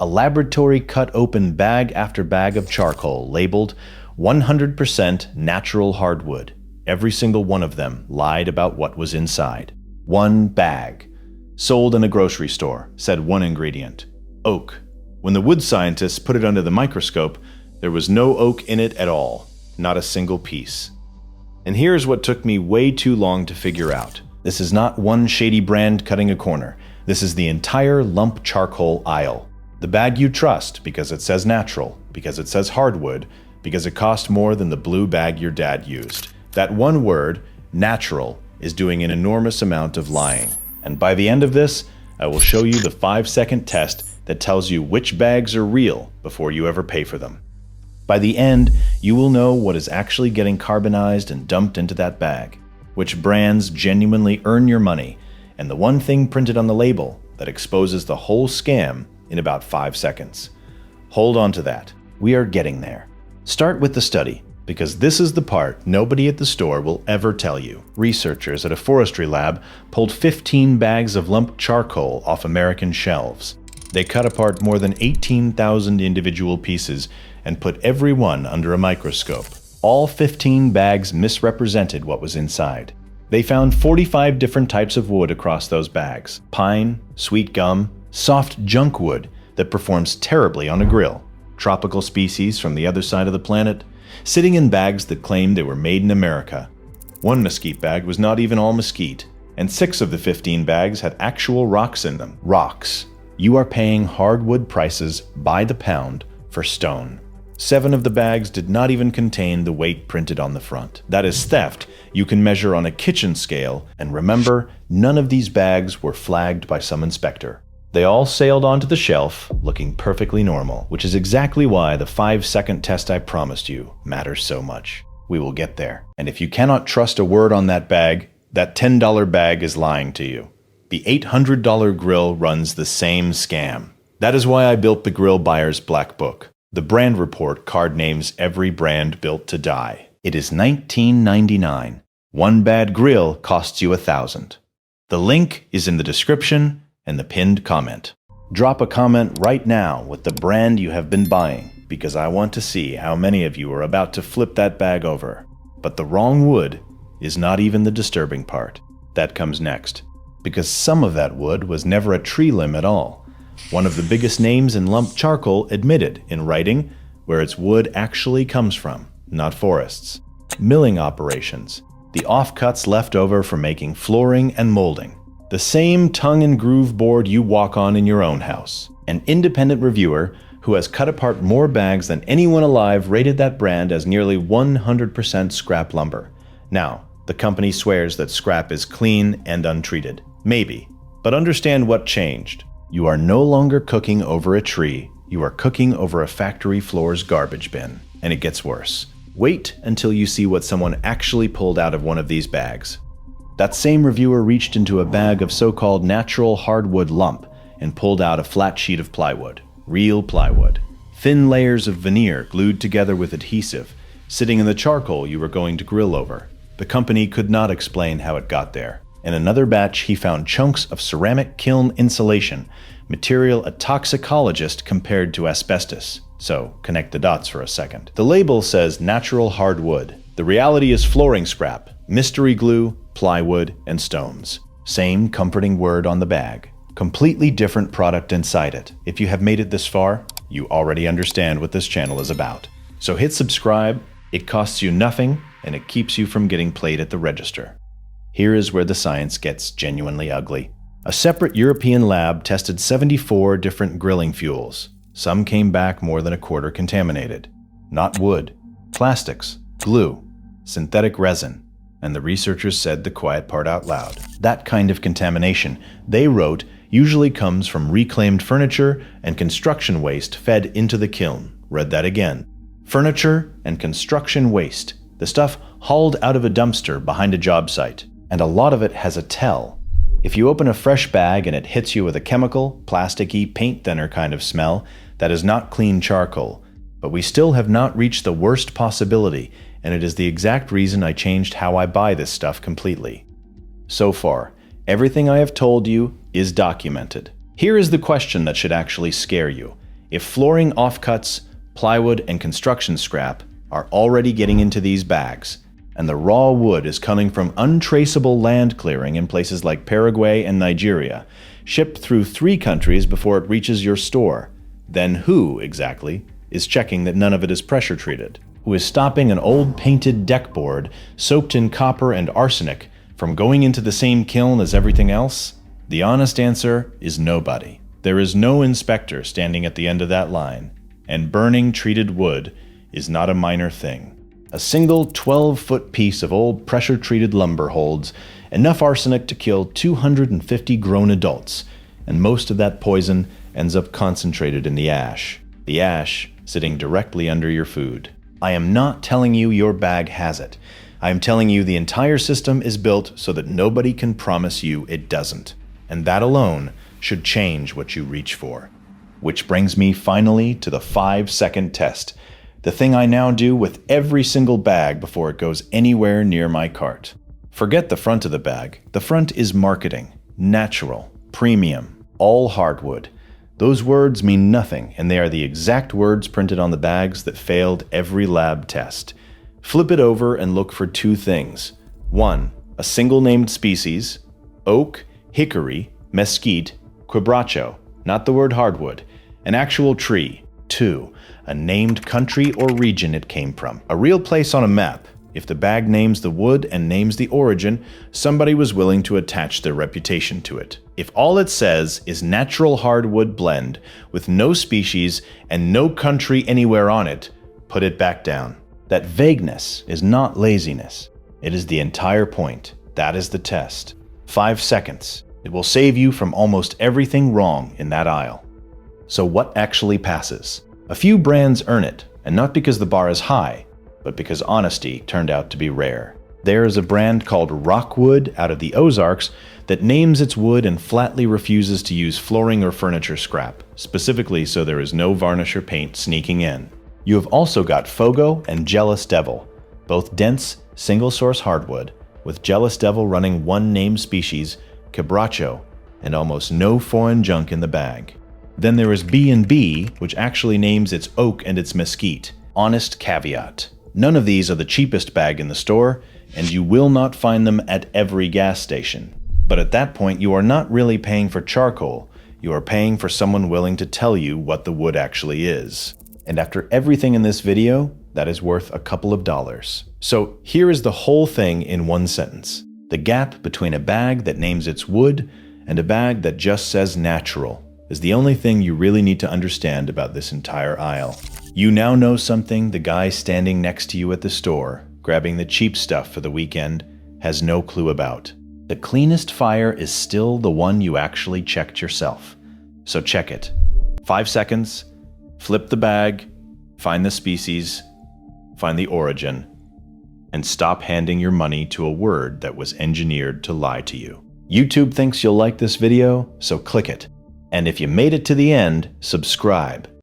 A laboratory cut open bag after bag of charcoal labeled 100% natural hardwood. Every single one of them lied about what was inside. One bag. Sold in a grocery store, said one ingredient. Oak. When the wood scientists put it under the microscope, there was no oak in it at all. Not a single piece. And here's what took me way too long to figure out. This is not one shady brand cutting a corner. This is the entire lump charcoal aisle. The bag you trust because it says natural, because it says hardwood, because it cost more than the blue bag your dad used. That one word, natural, is doing an enormous amount of lying. And by the end of this, I will show you the 5-second test that tells you which bags are real before you ever pay for them. By the end, you will know what is actually getting carbonized and dumped into that bag, which brands genuinely earn your money, and the one thing printed on the label that exposes the whole scam in about 5 seconds. Hold on to that. We are getting there. Start with the study, because this is the part nobody at the store will ever tell you. Researchers at a forestry lab pulled 15 bags of lump charcoal off American shelves. They cut apart more than 18,000 individual pieces and put every one under a microscope. All 15 bags misrepresented what was inside. They found 45 different types of wood across those bags. Pine, sweet gum, soft junk wood that performs terribly on a grill, tropical species from the other side of the planet, sitting in bags that claimed they were made in America. One mesquite bag was not even all mesquite, and 6 of the 15 bags had actual rocks in them. Rocks. You are paying hardwood prices by the pound for stone. 7 of the bags did not even contain the weight printed on the front. That is theft you can measure on a kitchen scale, and remember, none of these bags were flagged by some inspector. They all sailed onto the shelf, looking perfectly normal, which is exactly why the 5-second test I promised you matters so much. We will get there. And if you cannot trust a word on that bag, that $10 bag is lying to you. The $800 grill runs the same scam. That is why I built the Grill Buyer's Black Book. The brand report card names every brand built to die. It is $19.99. One bad grill costs you $1,000. The link is in the description and the pinned comment. Drop a comment right now with the brand you have been buying, because I want to see how many of you are about to flip that bag over. But the wrong wood is not even the disturbing part. That comes next, because some of that wood was never a tree limb at all. One of the biggest names in lump charcoal admitted in writing where its wood actually comes from, not forests. Milling operations, the offcuts left over from making flooring and molding. The same tongue and groove board you walk on in your own house. An independent reviewer who has cut apart more bags than anyone alive rated that brand as nearly 100% scrap lumber. Now, the company swears that scrap is clean and untreated. Maybe. But understand what changed. You are no longer cooking over a tree. You are cooking over a factory floor's garbage bin. And it gets worse. Wait until you see what someone actually pulled out of one of these bags. That same reviewer reached into a bag of so-called natural hardwood lump and pulled out a flat sheet of plywood. Real plywood. Thin layers of veneer glued together with adhesive, sitting in the charcoal you were going to grill over. The company could not explain how it got there. In another batch, he found chunks of ceramic kiln insulation, material a toxicologist compared to asbestos. So, connect the dots for a second. The label says natural hardwood. The reality is flooring scrap, mystery glue, plywood, and stones. Same comforting word on the bag. Completely different product inside it. If you have made it this far, you already understand what this channel is about. So hit subscribe, it costs you nothing, and it keeps you from getting played at the register. Here is where the science gets genuinely ugly. A separate European lab tested 74 different grilling fuels. Some came back more than a quarter contaminated. Not wood, plastics, glue, synthetic resin, and the researchers said the quiet part out loud. That kind of contamination, they wrote, usually comes from reclaimed furniture and construction waste fed into the kiln. Read that again. Furniture and construction waste, the stuff hauled out of a dumpster behind a job site. And a lot of it has a tell. If you open a fresh bag and it hits you with a chemical, plasticky, paint thinner kind of smell, that is not clean charcoal. But we still have not reached the worst possibility, and it is the exact reason I changed how I buy this stuff completely. So far, everything I have told you is documented. Here is the question that should actually scare you. If flooring offcuts, plywood, and construction scrap are already getting into these bags, and the raw wood is coming from untraceable land clearing in places like Paraguay and Nigeria, shipped through 3 countries before it reaches your store, then who, exactly, is checking that none of it is pressure treated? Who is stopping an old painted deck board soaked in copper and arsenic from going into the same kiln as everything else? The honest answer is nobody. There is no inspector standing at the end of that line, and burning treated wood is not a minor thing. A single 12-foot piece of old pressure-treated lumber holds enough arsenic to kill 250 grown adults, and most of that poison ends up concentrated in the ash sitting directly under your food. I am not telling you your bag has it. I am telling you the entire system is built so that nobody can promise you it doesn't. And that alone should change what you reach for. Which brings me finally to the 5-second test. The thing I now do with every single bag before it goes anywhere near my cart. Forget the front of the bag. The front is marketing, natural, premium, all hardwood. Those words mean nothing, and they are the exact words printed on the bags that failed every lab test. Flip it over and look for 2 things. 1, a single named species, oak, hickory, mesquite, quebracho, not the word hardwood, an actual tree. 2, a named country or region it came from, a real place on a map. If the bag names the wood and names the origin, somebody was willing to attach their reputation to it. If all it says is natural hardwood blend with no species and no country anywhere on it, put it back down. That vagueness is not laziness. It is the entire point. That is the test. 5 seconds. It will save you from almost everything wrong in that aisle. So what actually passes? A few brands earn it, and not because the bar is high, but because honesty turned out to be rare. There is a brand called Rockwood out of the Ozarks that names its wood and flatly refuses to use flooring or furniture scrap, specifically so there is no varnish or paint sneaking in. You have also got Fogo and Jealous Devil, both dense, single-source hardwood, with Jealous Devil running 1 named species, quebracho, and almost no foreign junk in the bag. Then there is B&B, which actually names its oak and its mesquite. Honest caveat. None of these are the cheapest bag in the store, and you will not find them at every gas station. But at that point, you are not really paying for charcoal. You are paying for someone willing to tell you what the wood actually is. And after everything in this video, that is worth a couple of dollars. So here is the whole thing in 1 sentence. The gap between a bag that names its wood and a bag that just says natural is the only thing you really need to understand about this entire aisle. You now know something the guy standing next to you at the store, grabbing the cheap stuff for the weekend, has no clue about. The cleanest fire is still the one you actually checked yourself. So check it. 5 seconds, flip the bag, find the species, find the origin, and stop handing your money to a word that was engineered to lie to you. YouTube thinks you'll like this video, so click it. And if you made it to the end, subscribe.